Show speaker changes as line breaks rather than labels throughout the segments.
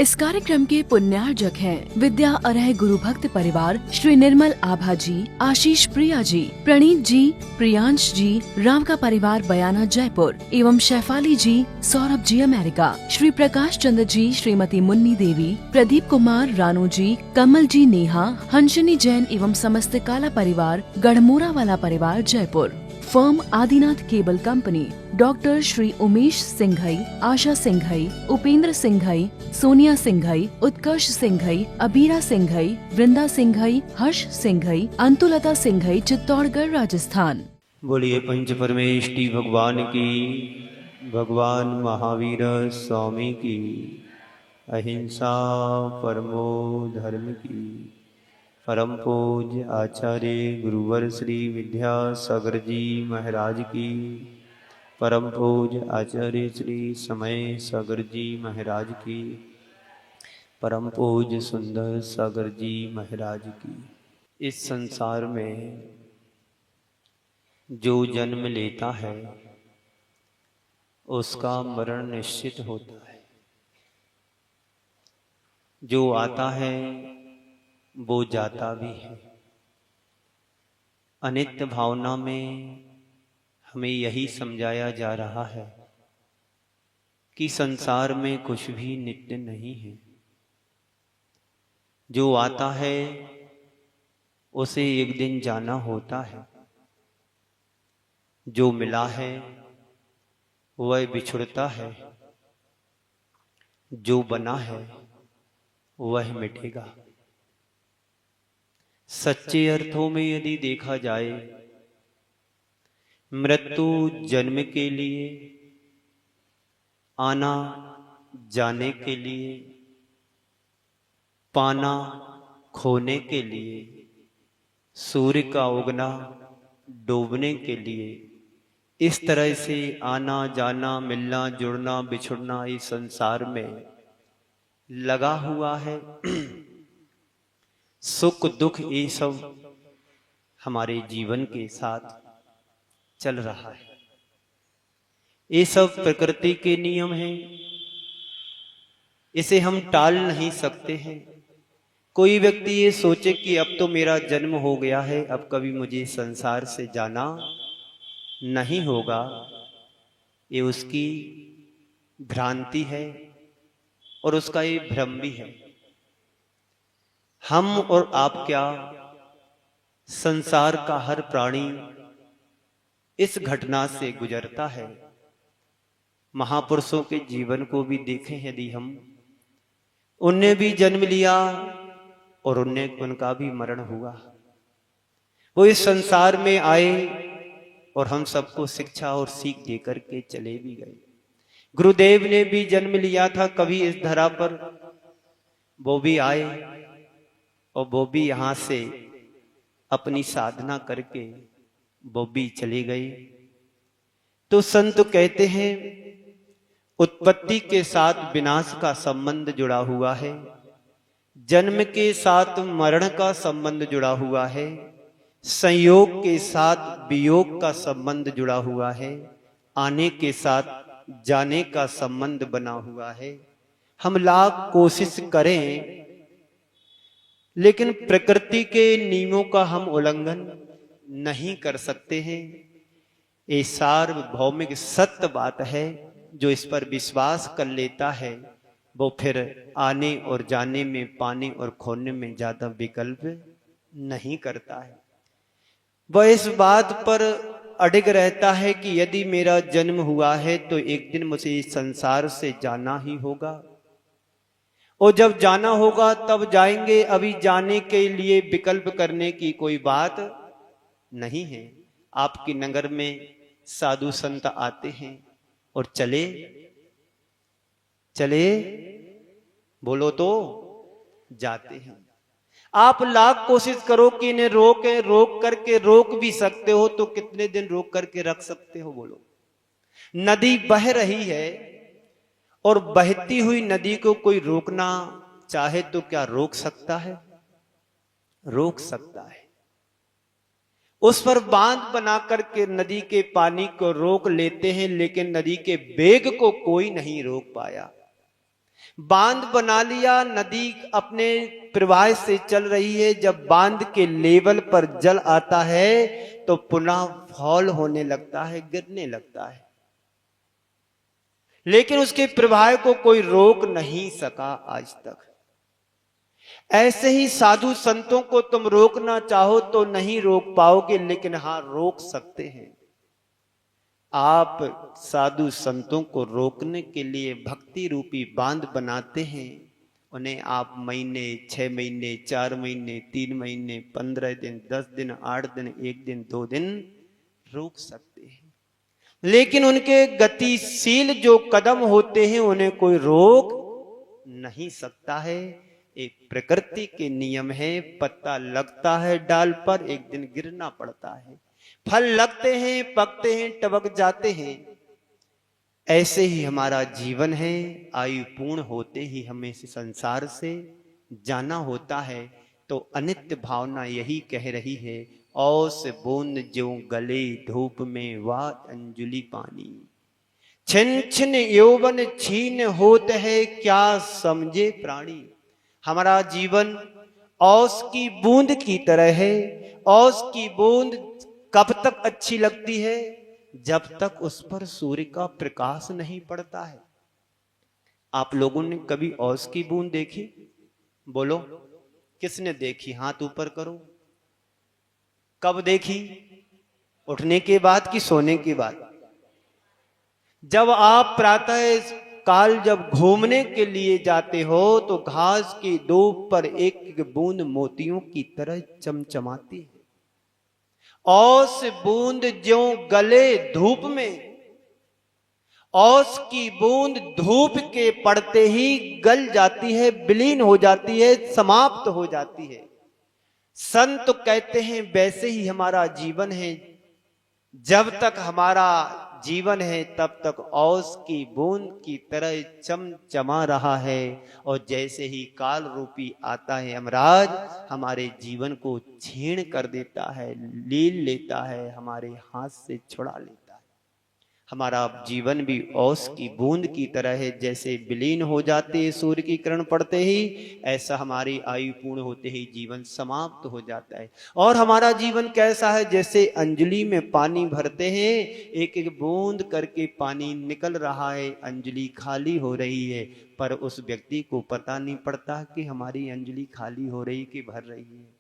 इस कार्यक्रम के पुण्यार्जक हैं विद्या अरह गुरु भक्त परिवार श्री निर्मल आभा जी, आशीष प्रिया जी, प्रणीत जी, प्रियांश जी, राम का परिवार बयाना जयपुर एवं शैफाली जी, सौरभ जी अमेरिका, श्री प्रकाश चंद्र जी, श्रीमती मुन्नी देवी, प्रदीप कुमार, रानू जी, कमल जी, नेहा, हंसनी जैन एवं समस्त काला परिवार, गढ़मोरा वाला परिवार Jaipur. Firm Adinath cable company, doctor Shri Umesh Singhai, Asha Singhai, Upendra Singhai, Sonia Singhai, Utkarsh Singhai, Abira Singhai, Vrinda Singhai, Harsh Singhai, Antulata Singhai, Chittorgarh Rajasthan.
बोलिए पंच परमेष्टि भगवान की, भगवान महावीर स्वामी की, अहिंसा परमो धर्म की। परम पूज्य आचार्य गुरुवर श्री विद्यासागर जी महाराज की, परम पूज्य आचार्य श्री समय सागर जी महाराज की, परम पूज्य सुंदर सागर जी महाराज की। इस संसार में जो जन्म लेता है उसका मरण निश्चित होता है। जो आता है वो जाता भी है। अनित्य भावना में हमें यही समझाया जा रहा है कि संसार में कुछ भी नित्य नहीं है। जो आता है उसे एक दिन जाना होता है। जो मिला है वह बिछुड़ता है। जो बना है वह मिटेगा। सच्चे अर्थों में यदि देखा जाए, मृत्यु जन्म के लिए, आना जाने के लिए, पाना खोने के लिए, सूर्य का उगना डूबने के लिए, इस तरह से आना जाना, मिलना जुड़ना बिछुड़ना इस संसार में लगा हुआ है। सुख दुख ये सब हमारे जीवन के साथ चल रहा है। ये सब प्रकृति के नियम हैं। इसे हम टाल नहीं सकते हैं। कोई व्यक्ति ये सोचे कि अब तो मेरा जन्म हो गया है, अब कभी मुझे संसार से जाना नहीं होगा, ये उसकी भ्रांति है और उसका ये भ्रम भी है। हम और आप क्या, संसार का हर प्राणी इस घटना से गुजरता है। महापुरुषों के जीवन को भी देखें यदि हम, उनने भी जन्म लिया और उनका भी मरण हुआ। वो इस संसार में आए और हम सबको शिक्षा और सीख देकर के चले भी गए। गुरुदेव ने भी जन्म लिया था कभी इस धरा पर, वो भी आए और वो भी यहां से अपनी साधना करके वो भी चले गए। तो संत कहते हैं उत्पत्ति के साथ विनाश का संबंध जुड़ा हुआ है, जन्म के साथ मरण का संबंध जुड़ा हुआ है, संयोग के साथ वियोग का संबंध जुड़ा हुआ है, आने के साथ जाने का संबंध बना हुआ है। हम लाख कोशिश करें लेकिन प्रकृति के नियमों का हम उल्लंघन नहीं कर सकते हैं। ये सार्वभौमिक सत्य बात है। जो इस पर विश्वास कर लेता है वो फिर आने और जाने में, पाने और खोने में ज्यादा विकल्प नहीं करता है। वह इस बात पर अडिग रहता है कि यदि मेरा जन्म हुआ है तो एक दिन मुझे इस संसार से जाना ही होगा, और जब जाना होगा तब जाएंगे। अभी जाने के लिए विकल्प करने की कोई बात नहीं है। आपकी नगर में साधु संत आते हैं और चले चले बोलो तो जाते हैं। आप लाख कोशिश करो कि इन्हें रोके, रोक करके रोक भी सकते हो तो कितने दिन रोक करके रख सकते हो बोलो। नदी बह रही है और बहती हुई नदी को कोई रोकना चाहे तो क्या रोक सकता है? रोक सकता है। उस पर बांध बना करके नदी के पानी को रोक लेते हैं, लेकिन नदी के वेग को कोई नहीं रोक पाया। बांध बना लिया, नदी अपने प्रवाह से चल रही है। जब बांध के लेवल पर जल आता है तो पुनः फॉल होने लगता है, गिरने लगता है, लेकिन उसके प्रवाह को कोई रोक नहीं सका आज तक। ऐसे ही साधु संतों को तुम रोकना चाहो तो नहीं रोक पाओगे, लेकिन हां रोक सकते हैं। आप साधु संतों को रोकने के लिए भक्ति रूपी बांध बनाते हैं। उन्हें आप महीने, 6 महीने, 4 महीने, 3 महीने, 15 दिन, 10 दिन, 8 दिन, 1 दिन, 2 दिन रोक सकते हैं, लेकिन उनके गतिशील जो कदम होते हैं उन्हें कोई रोक नहीं सकता है। एक प्रकृति के नियम है, पत्ता लगता है डाल पर, एक दिन गिरना पड़ता है। फल लगते हैं, पकते हैं, टपक जाते हैं। ऐसे ही हमारा जीवन है। आयु पूर्ण होते ही हमें इस संसार से जाना होता है। तो अनित्य भावना यही कह रही है, औस बूंद ज्यों गले धूप में वा अंजुलि पानी, छिन छिन यौवन छीन होत है क्या समझे प्राणी। हमारा जीवन औस की बूंद की तरह है। औस की बूंद कब तक अच्छी लगती है? जब तक उस पर सूर्य का प्रकाश नहीं पड़ता है। आप लोगों ने कभी औस की बूंद देखी? बोलो, किसने देखी? हाथ ऊपर करो। कब देखी? उठने के बाद कि सोने के बाद? जब आप प्रातः काल जब घूमने के लिए जाते हो तो घास की धूप पर एक एक बूंद मोतियों की तरह चमचमाती है। औस बूंद ज्यों गले धूप में, औस की बूंद धूप के पड़ते ही गल जाती है, विलीन हो जाती है, समाप्त हो जाती है। संत कहते हैं वैसे ही हमारा जीवन है। जब तक हमारा जीवन है तब तक औस की बूंद की तरह चमचमा रहा है, और जैसे ही काल रूपी आता है यमराज, हमारे जीवन को छीण कर देता है, लील लेता है, हमारे हाथ से छुड़ा लेता है। हमारा जीवन भी औस की बूंद की तरह है, जैसे विलीन हो जाते हैं सूर्य की किरण पड़ते ही, ऐसा हमारी आयु पूर्ण होते ही जीवन समाप्त हो जाता है। और हमारा जीवन कैसा है? जैसे अंजलि में पानी भरते हैं, एक एक बूंद करके पानी निकल रहा है, अंजलि खाली हो रही है, पर उस व्यक्ति को पता नहीं पड़ता कि हमारी अंजलि खाली हो रही कि भर रही है।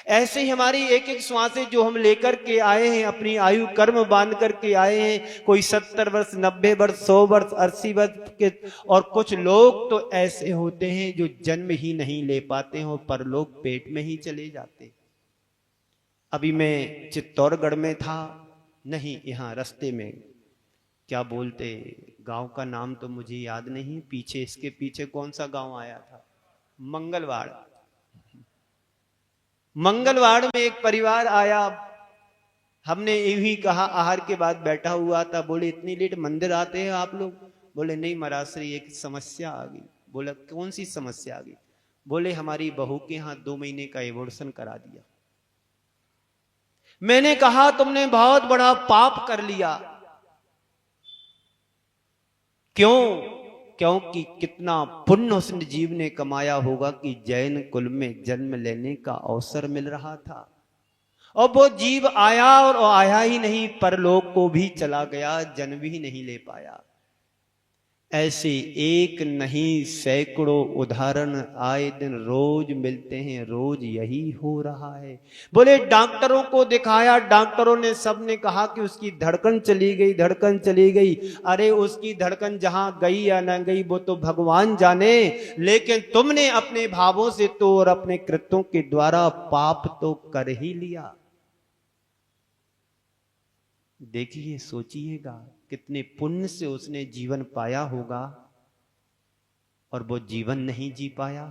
ऐसे ही हमारी एक एक श्वासें जो हम लेकर के आए हैं, अपनी आयु कर्म बांध करके आए हैं, कोई 70 वर्ष, 90 वर्ष, 100 वर्ष, 80 वर्ष के, और कुछ लोग तो ऐसे होते हैं जो जन्म ही नहीं ले पाते हैं, पर लोग पेट में ही चले जाते। अभी मैं चित्तौड़गढ़ में था, नहीं यहाँ रास्ते में, क्या बोलते गांव का नाम तो मुझे याद नहीं, पीछे इसके पीछे कौन सा गांव आया था, मंगलवाड़। मंगलवाड़ में एक परिवार आया, हमने यही कहा, आहार के बाद बैठा हुआ था, बोले इतनी लेट मंदिर आते हैं आप लोग? बोले नहीं महाराज, एक समस्या आ गई। बोला कौन सी समस्या आ गई? बोले हमारी बहू के यहाँ 2 महीने का एबॉर्शन करा दिया। मैंने कहा तुमने बहुत बड़ा पाप कर लिया। क्यों? क्योंकि कितना पुण्य उस जीव ने कमाया होगा कि जैन कुल में जन्म लेने का अवसर मिल रहा था, और वो जीव आया और आया ही नहीं, परलोक को भी चला गया, जन्म भी नहीं ले पाया। ऐसे एक नहीं सैकड़ों उदाहरण आए दिन रोज मिलते हैं, रोज यही हो रहा है। बोले डॉक्टरों को दिखाया, डॉक्टरों ने सबने कहा कि उसकी धड़कन चली गई, धड़कन चली गई। अरे उसकी धड़कन जहां गई या न गई वो तो भगवान जाने, लेकिन तुमने अपने भावों से तो और अपने कृत्यों के द्वारा पाप तो कर ही लिया। देखिए, सोचिएगा कितने पुण्य से उसने जीवन पाया होगा और वो जीवन नहीं जी पाया।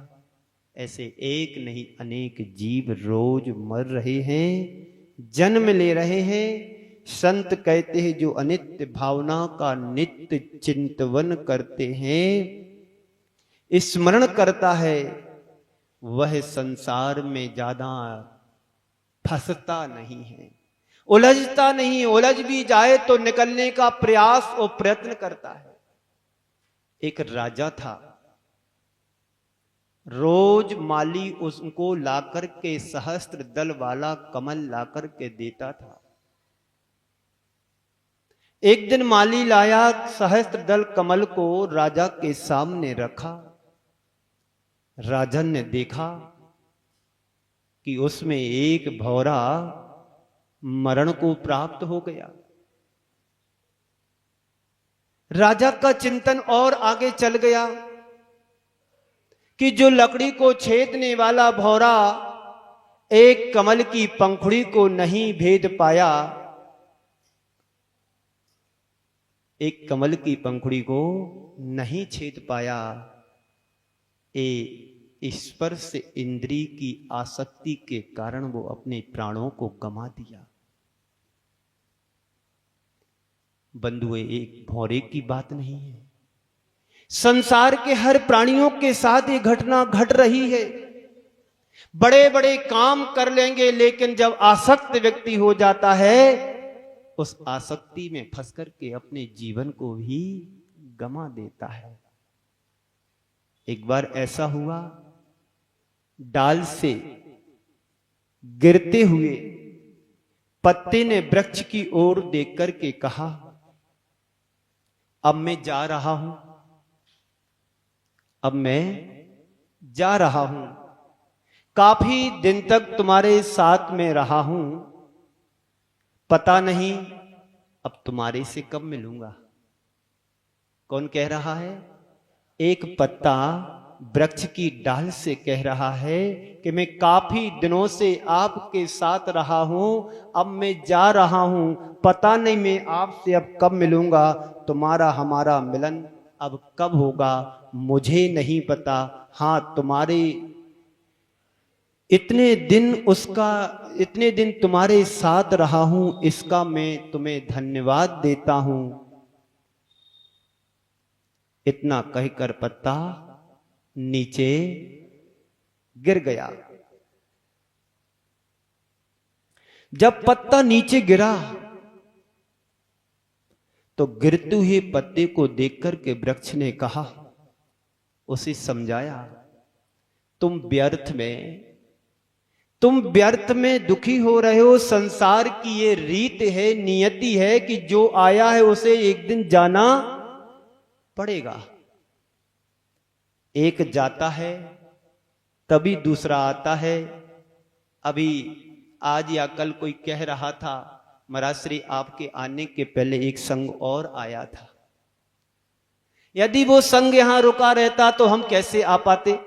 ऐसे एक नहीं अनेक जीव रोज मर रहे हैं, जन्म ले रहे हैं। संत कहते हैं जो अनित्य भावना का नित्य चिंतन करते हैं, स्मरण करता है, वह संसार में ज्यादा फंसता नहीं है, उलझता नहीं। उलझ भी जाए तो निकलने का प्रयास और प्रयत्न करता है। एक राजा था, रोज माली उसको लाकर के सहस्त्र दल वाला कमल लाकर के देता था। एक दिन माली लाया सहस्त्र दल कमल को, राजा के सामने रखा। राजन ने देखा कि उसमें एक भौरा मरण को प्राप्त हो गया। राजा का चिंतन और आगे चल गया कि जो लकड़ी को छेदने वाला भौरा एक कमल की पंखुड़ी को नहीं भेद पाया, एक कमल की पंखुड़ी को नहीं छेद पाया, स्पर्श इंद्री की आसक्ति के कारण वो अपने प्राणों को गंवा दिया। बंधुए, एक भौरे की बात नहीं है, संसार के हर प्राणियों के साथ ये घटना घट रही है। बड़े बड़े काम कर लेंगे, लेकिन जब आसक्त व्यक्ति हो जाता है, उस आसक्ति में फंस करके अपने जीवन को भी गंवा देता है। एक बार ऐसा हुआ, डाल से गिरते हुए पत्ते ने वृक्ष की ओर देख करके कहा, अब मैं जा रहा हूं, अब मैं जा रहा हूं, काफी दिन तक तुम्हारे साथ में रहा हूं, पता नहीं अब तुम्हारे से कब मिलूंगा। कौन कह रहा है? एक पत्ता वृक्ष की डाल से कह रहा है कि मैं काफी दिनों से आपके साथ रहा हूं, अब मैं जा रहा हूं, पता नहीं मैं आपसे अब कब मिलूंगा, तुम्हारा हमारा मिलन अब कब होगा मुझे नहीं पता। हां, तुम्हारे इतने दिन तुम्हारे साथ रहा हूं, इसका मैं तुम्हें धन्यवाद देता हूं। इतना कहकर पत्ता नीचे गिर गया। जब पत्ता नीचे गिरा तो गिरते हुए पत्ते को देखकर के वृक्ष ने कहा, उसे समझाया, तुम व्यर्थ में दुखी हो रहे हो। संसार की ये रीत है, नियति है कि जो आया है उसे एक दिन जाना पड़ेगा। एक जाता है तभी दूसरा आता है। अभी आज या कल कोई कह रहा था, महाराज श्री आपके आने के पहले एक संघ और आया था, यदि वो संघ यहां रुका रहता तो हम कैसे आ पाते।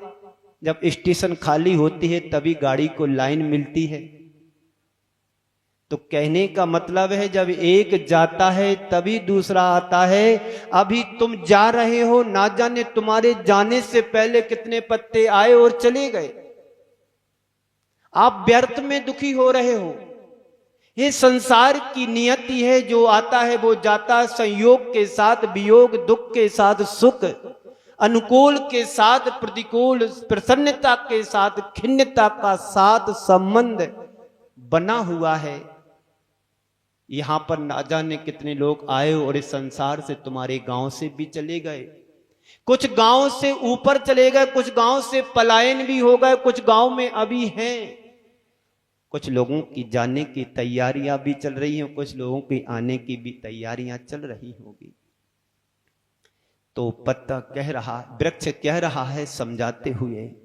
जब स्टेशन खाली होती है तभी गाड़ी को लाइन मिलती है। तो कहने का मतलब है, जब एक जाता है तभी दूसरा आता है। अभी तुम जा रहे हो, ना जाने तुम्हारे जाने से पहले कितने पत्ते आए और चले गए। आप व्यर्थ में दुखी हो रहे हो। ये संसार की नियति है, जो आता है वो जाता। संयोग के साथ वियोग, दुख के साथ सुख, अनुकूल के साथ प्रतिकूल, प्रसन्नता के साथ खिन्नता का साथ संबंध बना हुआ है। यहां पर ना जाने कितने लोग आए और इस संसार से तुम्हारे गांव से भी चले गए। कुछ गांव से ऊपर चले गए, कुछ गांव से पलायन भी हो गए, कुछ गांव में अभी हैं। कुछ लोगों की जाने की तैयारियां भी चल रही हैं, कुछ लोगों की आने की भी तैयारियां चल रही होगी। तो पत्ता कह रहा, वृक्ष कह रहा है समझाते हुए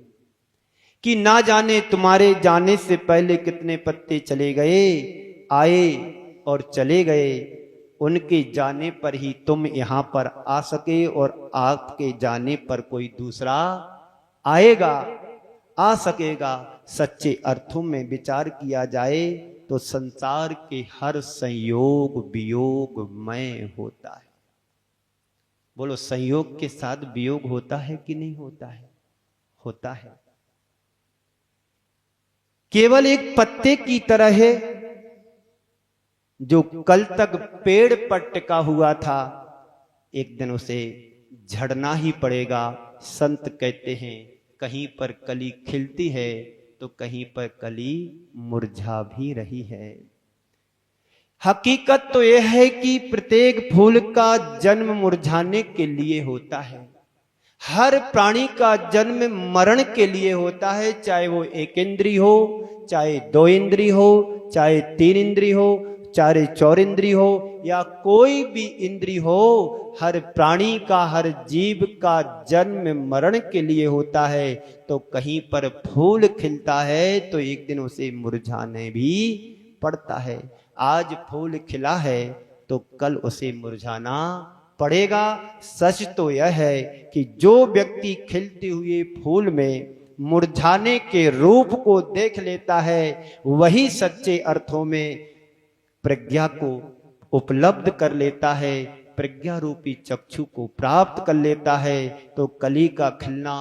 कि ना जाने तुम्हारे जाने से पहले कितने पत्ते चले गए, आए और चले गए। उनके जाने पर ही तुम यहां पर आ सके, और आपके जाने पर कोई दूसरा आएगा, आ सकेगा। सच्चे अर्थों में विचार किया जाए तो संसार के हर संयोग वियोगमय होता है। बोलो, संयोग के साथ वियोग होता है कि नहीं होता है? होता है। केवल एक पत्ते की तरह है जो कल तक पेड़ पर टिका हुआ था, एक दिन उसे झड़ना ही पड़ेगा। संत कहते हैं, कहीं पर कली खिलती है तो कहीं पर कली मुरझा भी रही है। हकीकत तो यह है कि प्रत्येक फूल का जन्म मुरझाने के लिए होता है। हर प्राणी का जन्म मरण के लिए होता है, चाहे वो एक इंद्री हो, चाहे दो इंद्री हो, चाहे तीन इंद्री हो, चाहे चौर इंद्री हो, या कोई भी इंद्री हो। हर प्राणी का, हर जीव का जन्म मरण के लिए होता है। तो कहीं पर फूल खिलता है तो एक दिन उसे मुरझाने भी पड़ता है। आज फूल खिला है तो कल उसे मुरझाना पड़ेगा। सच तो यह है कि जो व्यक्ति खिलते हुए फूल में मुरझाने के रूप को देख लेता है, वही सच्चे अर्थों में प्रज्ञा को उपलब्ध कर लेता है, प्रज्ञा रूपी चक्षु को प्राप्त कर लेता है। तो कली का खिलना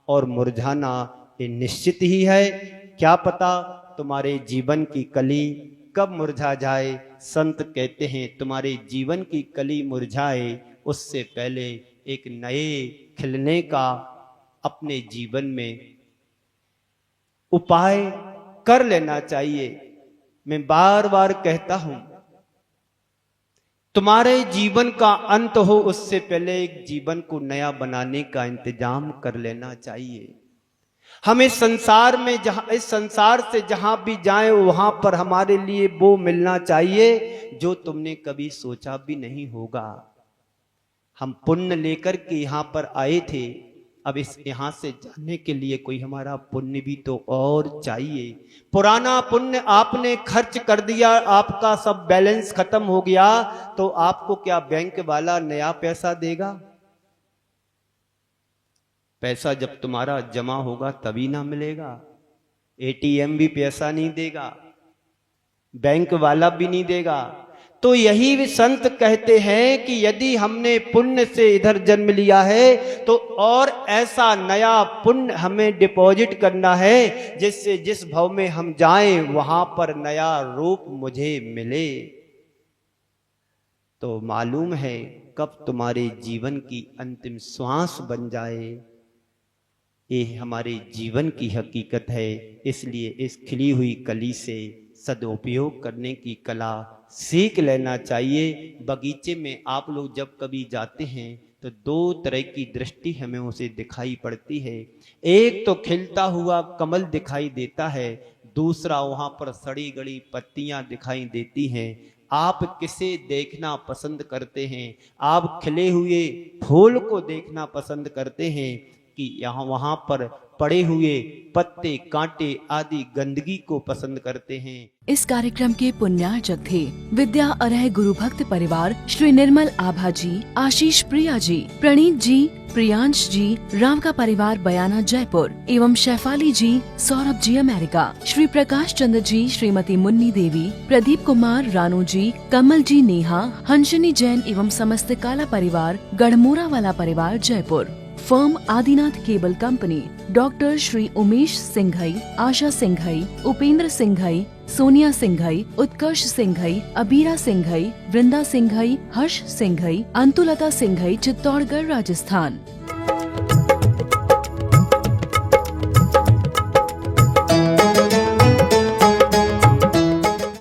और मुरझाना ये निश्चित ही है। क्या पता तुम्हारे जीवन की कली कब मुरझा जाए। संत कहते हैं तुम्हारे जीवन की कली मुरझाए उससे पहले एक नए खिलने का अपने जीवन में उपाय कर लेना चाहिए। मैं बार बार कहता हूं, तुम्हारे जीवन का अंत हो उससे पहले एक जीवन को नया बनाने का इंतजाम कर लेना चाहिए। हमें संसार में इस संसार से जहां भी जाएं वहां पर हमारे लिए वो मिलना चाहिए जो तुमने कभी सोचा भी नहीं होगा। हम पुण्य लेकर के यहां पर आए थे, अब इस यहां से जाने के लिए कोई हमारा पुण्य भी तो और चाहिए। पुराना पुण्य आपने खर्च कर दिया, आपका सब बैलेंस खत्म हो गया, तो आपको क्या बैंक वाला नया पैसा देगा? पैसा जब तुम्हारा जमा होगा तभी ना मिलेगा। एटीएम भी पैसा नहीं देगा, बैंक वाला भी नहीं देगा। तो यही भी संत कहते हैं कि यदि हमने पुण्य से इधर जन्म लिया है तो और ऐसा नया पुण्य हमें डिपॉजिट करना है जिससे जिस भव में हम जाएं वहां पर नया रूप मुझे मिले। तो मालूम है कब तुम्हारे जीवन की अंतिम श्वास बन जाए, ये हमारे जीवन की हकीकत है। इसलिए इस खिली हुई कली से सदुपयोग करने की कला सीख लेना चाहिए। बगीचे में आप लोग जब कभी जाते हैं तो दो तरह की दृष्टि हमें उसे दिखाई पड़ती है। एक तो खिलता हुआ कमल दिखाई देता है, दूसरा वहां पर सड़ी गड़ी पत्तियां दिखाई देती हैं। आप किसे देखना पसंद करते हैं? आप खिले हुए फूल को देखना पसंद करते हैं कि यहाँ वहां पर पड़े हुए पत्ते कांटे आदि गंदगी को पसंद करते हैं?
इस कार्यक्रम के पुण्यार्चक थे विद्या अर्ह गुरु भक्त परिवार श्री निर्मल आभा जी, आशीष प्रिया जी, प्रणीत जी, प्रियांश जी, राम का परिवार बयाना जयपुर एवं शैफाली जी, सौरभ जी अमेरिका, श्री प्रकाश चंद्र जी, श्रीमती मुन्नी देवी, प्रदीप कुमार रानू जी, कमल जी नेहा, हंसनी जैन एवं समस्त काला परिवार गढ़मोरा वाला परिवार Jaipur. Firm Adinath cable company, doctor Shri Umesh Singhai, Asha Singhai, Upendra Singhai, Sonia Singhai, Utkarsh Singhai, Abira Singhai, Vrinda Singhai, Harsh Singhai, Antulata Singhai, Chittorgarh Rajasthan.